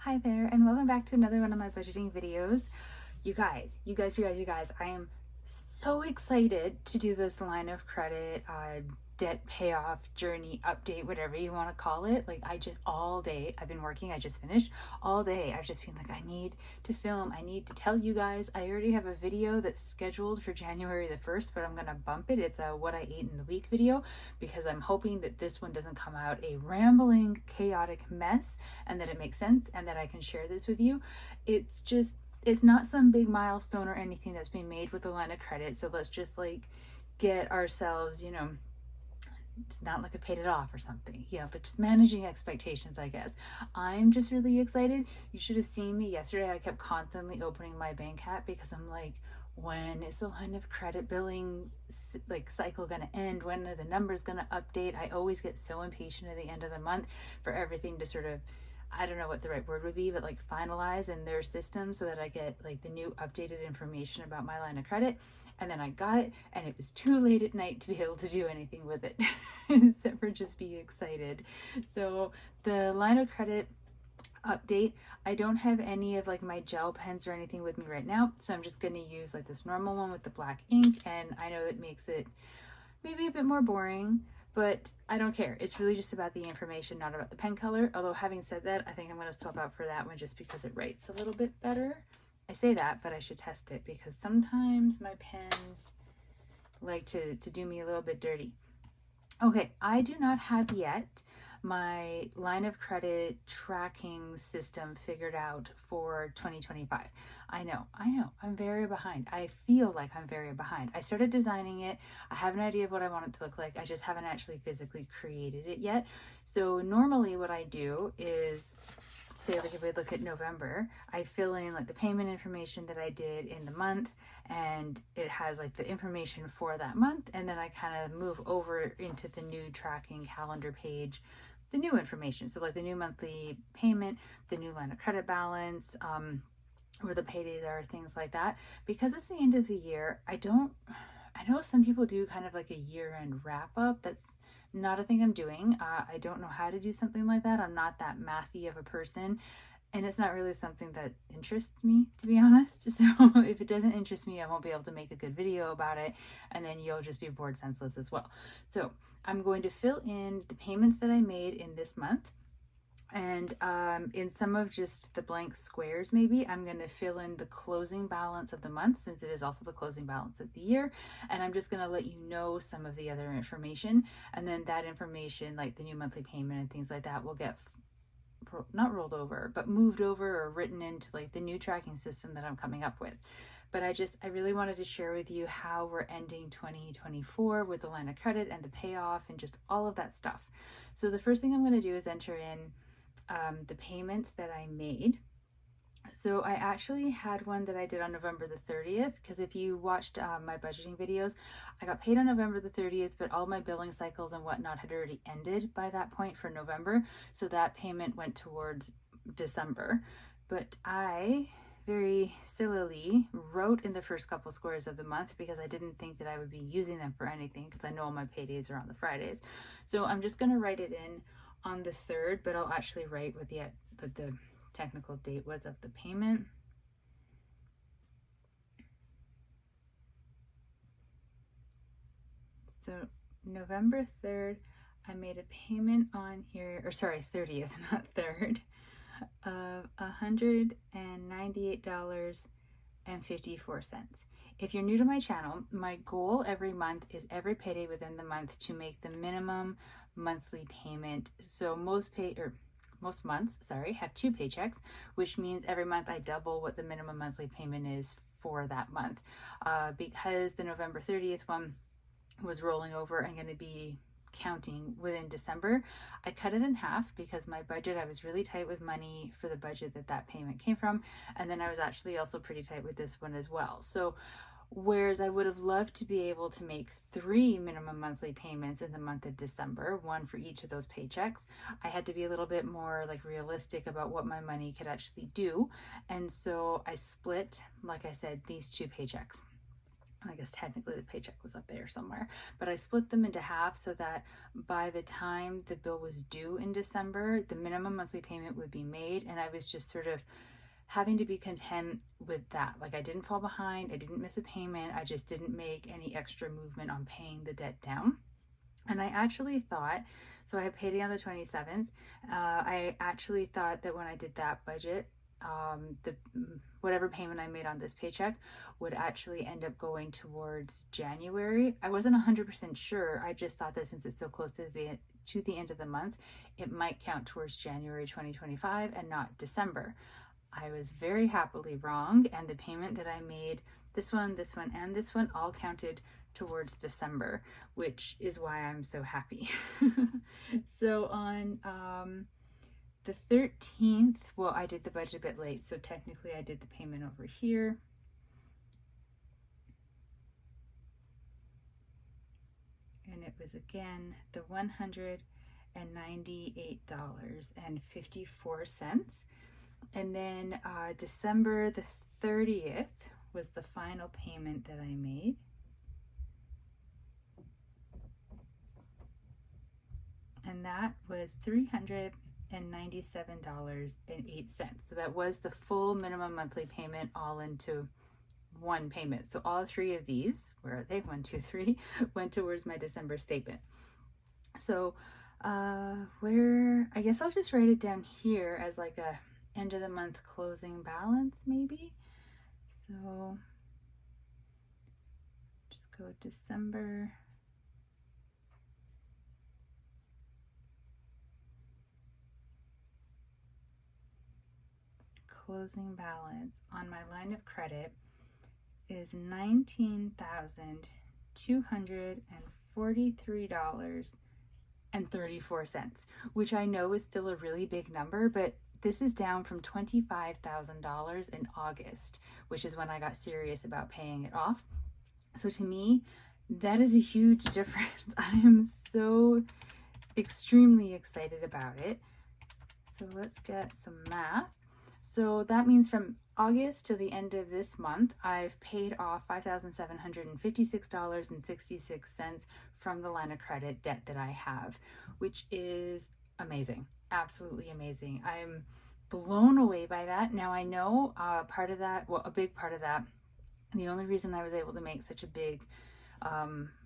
Hi there, and welcome back to another one of my budgeting videos. You guys, I am so excited to do this line of credit, debt payoff journey update, whatever you want to call it. Like, all day, I've been working, I just finished. All day, I've just been like, I need to film, I need to tell you guys. I already have a video that's scheduled for January the 1st, but I'm going to bump it. It's a what I ate in the week video because I'm hoping that this one doesn't come out a rambling, chaotic mess and that it makes sense and that I can share this with you. It's not some big milestone or anything that's been made with the line of credit. So let's just like get ourselves, it's not like I paid it off or something, but just managing expectations, I guess. I'm just really excited. You should have seen me yesterday. I kept constantly opening my bank app because I'm like, when is the line of credit billing cycle going to end? When are the numbers going to update? I always get so impatient at the end of the month for everything to sort of, I don't know what the right word would be, but like finalize in their system so that I get like the new updated information about my line of credit. And then I got it and it was too late at night to be able to do anything with it except for just be excited. So the line of credit update, I don't have any of like my gel pens or anything with me right now, so I'm just going to use like this normal one with the black ink, and I know that makes it maybe a bit more boring, but I don't care. It's really just about the information, not about the pen color. Although having said that, I think I'm going to swap out for that one just because it writes a little bit better. I say that, but I should test it because sometimes my pens like to do me a little bit dirty. Okay, I do not have yet my line of credit tracking system figured out for 2025. I know, I'm very behind. I feel like I'm very behind. I started designing it. I have an idea of what I want it to look like. I just haven't actually physically created it yet. So normally what I do is, say like if we look at November, I fill in like the payment information that I did in the month, and it has like the information for that month, and then I kind of move over into the new tracking calendar page, the new information. So like the new monthly payment, the new line of credit balance, where the paydays are, things like that. Because it's the end of the year, I know some people do kind of like a year-end wrap-up. That's not a thing I'm doing. I don't know how to do something like that. I'm not that mathy of a person, and it's not really something that interests me, to be honest. So if it doesn't interest me, I won't be able to make a good video about it, and then you'll just be bored senseless as well. So I'm going to fill in the payments that I made in this month. And in some of just the blank squares, maybe I'm going to fill in the closing balance of the month, since it is also the closing balance of the year. And I'm just going to let you know some of the other information. And then that information, like the new monthly payment and things like that, will get not rolled over, but moved over or written into like the new tracking system that I'm coming up with. But I really wanted to share with you how we're ending 2024 with the line of credit and the payoff and just all of that stuff. So the first thing I'm going to do is enter in the payments that I made. So I actually had one that I did on November the 30th, because if you watched my budgeting videos, I got paid on November the 30th, but all my billing cycles and whatnot had already ended by that point for November. So that payment went towards December. But I very sillily wrote in the first couple squares of the month because I didn't think that I would be using them for anything, because I know all my paydays are on the Fridays. So I'm just going to write it in on the 3rd, but I'll actually write what the technical date was of the payment. So November 3rd, I made a payment on here, or sorry, 30th, not 3rd, of $198.54. If you're new to my channel, my goal every month is every payday within the month to make the minimum monthly payment. So most months, have 2 paychecks, which means every month I double what the minimum monthly payment is for that month. Because the November 30th one was rolling over and going to be counting within December, I cut it in half because my budget, I was really tight with money for the budget that payment came from, and then I was actually also pretty tight with this one as well. So whereas I would have loved to be able to make 3 minimum monthly payments in the month of December, one for each of those paychecks, I had to be a little bit more like realistic about what my money could actually do. And so I split, like I said, these 2 paychecks. I guess technically the paycheck was up there somewhere, but I split them into half so that by the time the bill was due in December, the minimum monthly payment would be made. And I was just sort of having to be content with that. Like, I didn't fall behind, I didn't miss a payment, I just didn't make any extra movement on paying the debt down. And I actually thought, so I had payday on the 27th. I actually thought that when I did that budget, the whatever payment I made on this paycheck would actually end up going towards January. I wasn't 100% sure. I just thought that since it's so close to the end of the month, it might count towards January 2025 and not December. I was very happily wrong, and the payment that I made, this one, and this one, all counted towards December, which is why I'm so happy. So on the 13th, well, I did the budget a bit late, so technically I did the payment over here. And it was again the $198.54. And then December the 30th was the final payment that I made. And that was $397.08. So that was the full minimum monthly payment all into one payment. So all three of these, where are they? 1, 2, 3, went towards my December statement. So where, I guess I'll just write it down here as like a end of the month closing balance maybe. So just go December. Closing balance on my line of credit is $19,243.34, which I know is still a really big number, but this is down from $25,000 in August, which is when I got serious about paying it off. So to me, that is a huge difference. I am so extremely excited about it. So let's get some math. So that means from August to the end of this month, I've paid off $5,756.66 from the line of credit debt that I have, which is amazing. Absolutely amazing. I'm blown away by that. Now I know a big part of that, the only reason I was able to make such a big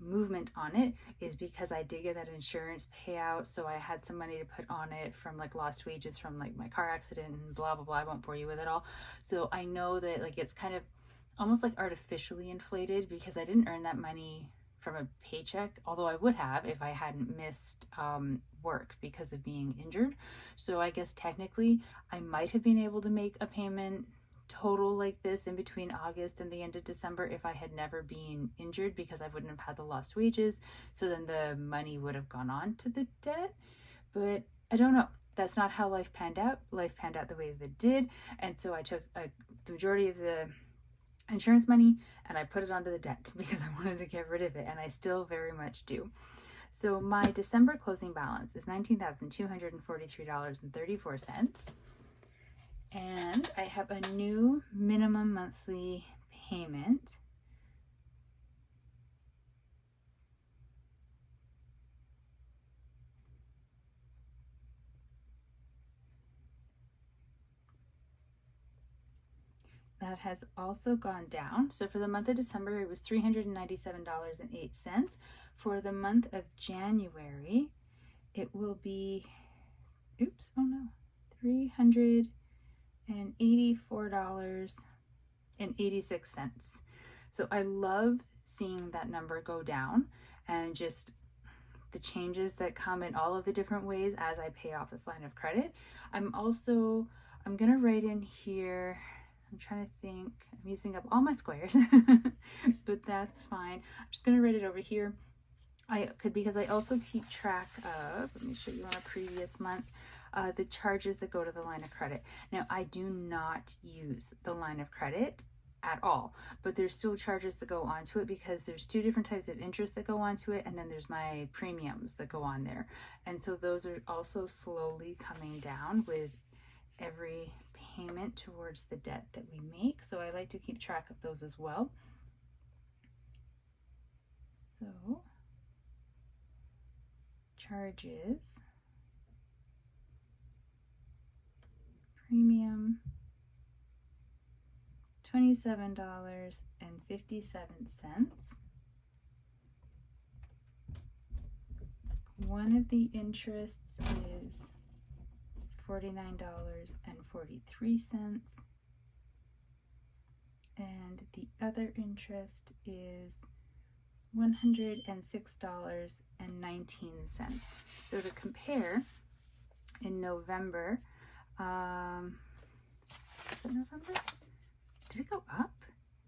movement on it is because I did get that insurance payout, so I had some money to put on it from like lost wages from like my car accident and blah blah blah. I won't bore you with it all. So I know that like it's kind of almost like artificially inflated because I didn't earn that money from a paycheck, although I would have if I hadn't missed work because of being injured. So I guess technically I might have been able to make a payment total like this in between August and the end of December if I had never been injured, because I wouldn't have had the lost wages, so then the money would have gone on to the debt. But I don't know, that's not how life panned out. Life panned out the way that it did, and so I took the majority of the insurance money and I put it onto the debt because I wanted to get rid of it, and I still very much do. So my December closing balance is $19,243.34. And I have a new minimum monthly payment. That has also gone down. So for the month of December, it was $397.08. For the month of January, it will be, $384.86. So I love seeing that number go down and just the changes that come in all of the different ways as I pay off this line of credit. I'm gonna write in here, I'm trying to think, I'm using up all my squares, but that's fine. I'm just gonna write it over here. Because I also keep track of, let me show you on a previous month, the charges that go to the line of credit. Now, I do not use the line of credit at all, but there's still charges that go onto it because there's two different types of interest that go onto it, and then there's my premiums that go on there. And so those are also slowly coming down with every payment towards the debt that we make. So I like to keep track of those as well. So charges, premium, $27.57. One of the interests is $49.43, and the other interest is $106.19. So to compare, in November, is it November? Did it go up?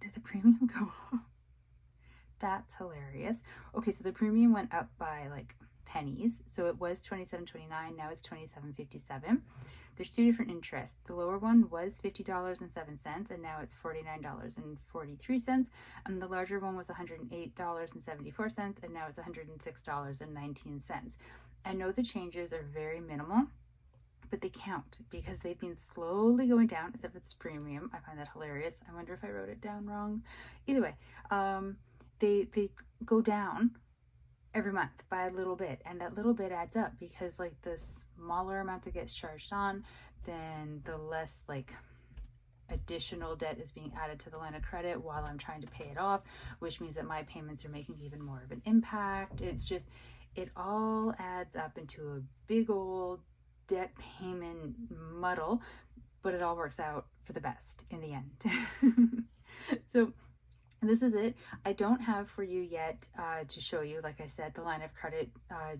Did the premium go up? That's hilarious. Okay, so the premium went up by like pennies. So it was $27.29, now it's $27.57. There's two different interests. The lower one was $50.07, and now it's $49.43. And the larger one was $108.74, and now it's $106.19. I know the changes are very minimal, but they count because they've been slowly going down, as if it's premium. I find that hilarious. I wonder if I wrote it down wrong. Either way, they go down every month by a little bit, and that little bit adds up because like the smaller amount that gets charged on, then the less like additional debt is being added to the line of credit while I'm trying to pay it off, which means that my payments are making even more of an impact. It's just, it all adds up into a big old debt payment muddle, but it all works out for the best in the end. So this is it. I don't have for you yet to show you, like I said, the line of credit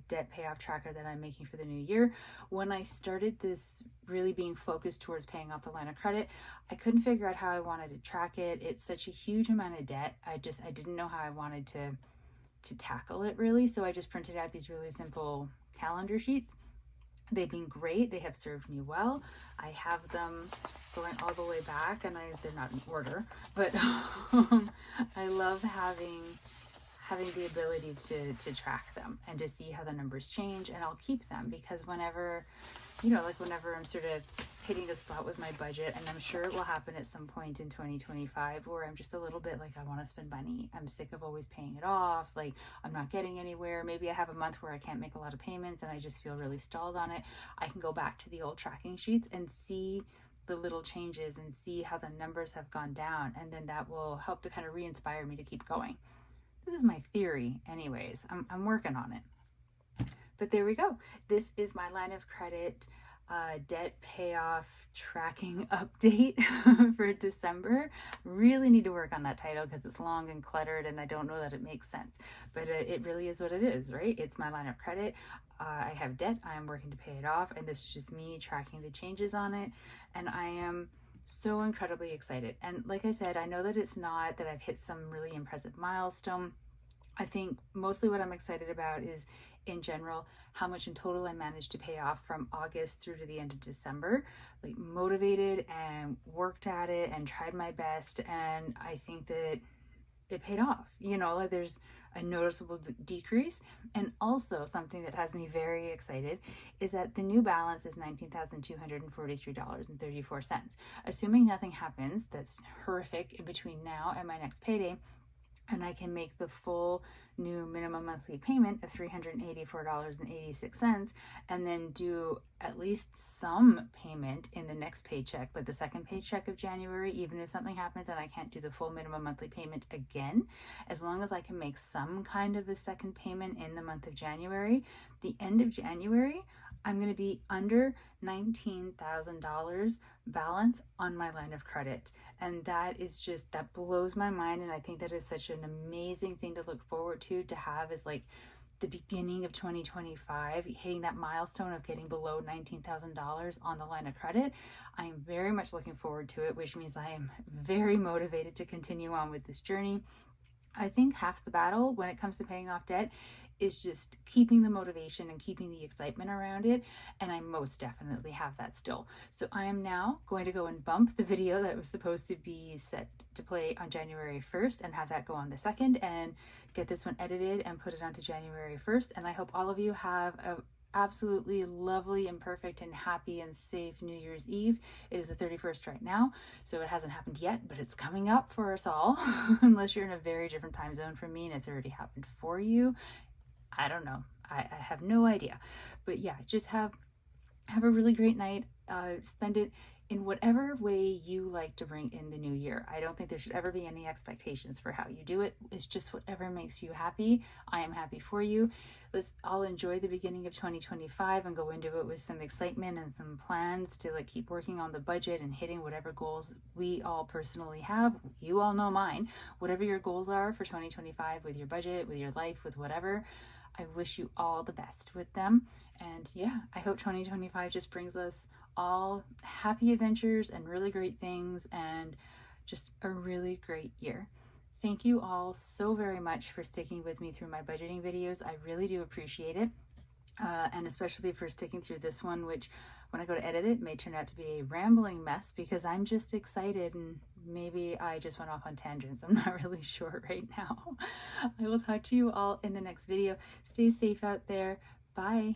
debt payoff tracker that I'm making for the new year. When I started this really being focused towards paying off the line of credit, I couldn't figure out how I wanted to track it. It's such a huge amount of debt. I didn't know how I wanted to tackle it really. So I just printed out these really simple calendar sheets. They've been great. They have served me well. I have them going all the way back, and they're not in order, but I love having the ability to track them and to see how the numbers change, and I'll keep them because whenever I'm sort of hitting a spot with my budget, and I'm sure it will happen at some point in 2025 where I'm just a little bit like, I want to spend money. I'm sick of always paying it off. Like, I'm not getting anywhere. Maybe I have a month where I can't make a lot of payments and I just feel really stalled on it. I can go back to the old tracking sheets and see the little changes and see how the numbers have gone down. And then that will help to kind of re-inspire me to keep going. This is my theory anyways. I'm working on it. But there we go. This is my line of credit debt payoff tracking update for December. Really need to work on that title because it's long and cluttered and I don't know that it makes sense. But it really is what it is, right? It's my line of credit. I have debt. I am working to pay it off. And this is just me tracking the changes on it. And I am so incredibly excited. And like I said, I know that it's not that I've hit some really impressive milestone. I think mostly what I'm excited about is, in general, how much in total I managed to pay off from August through to the end of December. Like, motivated and worked at it and tried my best, and I think that it paid off. Like, there's a noticeable decrease. And also something that has me very excited is that the new balance is $19,243.34. Assuming nothing happens that's horrific in between now and my next payday, and I can make the full new minimum monthly payment of $384.86, and then do at least some payment in the next paycheck, like the second paycheck of January, even if something happens and I can't do the full minimum monthly payment again, as long as I can make some kind of a second payment in the month of January, the end of January, I'm going to be under $19,000 balance on my line of credit. And that blows my mind. And I think that is such an amazing thing to look forward to have as like the beginning of 2025, hitting that milestone of getting below $19,000 on the line of credit. I am very much looking forward to it, which means I am very motivated to continue on with this journey. I think half the battle when it comes to paying off debt is just keeping the motivation and keeping the excitement around it. And I most definitely have that still. So I am now going to go and bump the video that was supposed to be set to play on January 1st and have that go on the 2nd, and get this one edited and put it onto January 1st. And I hope all of you have absolutely lovely and perfect and happy and safe New Year's Eve. It is the 31st right now, so it hasn't happened yet, but it's coming up for us all, unless you're in a very different time zone from me and it's already happened for you. I don't know. I have no idea. But yeah, just have a really great night. Spend it in whatever way you like to bring in the new year. I don't think there should ever be any expectations for how you do it. It's just whatever makes you happy. I am happy for you. Let's all enjoy the beginning of 2025 and go into it with some excitement and some plans to like keep working on the budget and hitting whatever goals we all personally have. You all know mine. Whatever your goals are for 2025 with your budget, with your life, with whatever, I wish you all the best with them. And yeah, I hope 2025 just brings us all happy adventures and really great things and just a really great year. Thank you all so very much for sticking with me through my budgeting videos. I really do appreciate it. And especially for sticking through this one, which when I go to edit it may turn out to be a rambling mess because I'm just excited and maybe I just went off on tangents. I'm not really sure right now. I will talk to you all in the next video. Stay safe out there. Bye.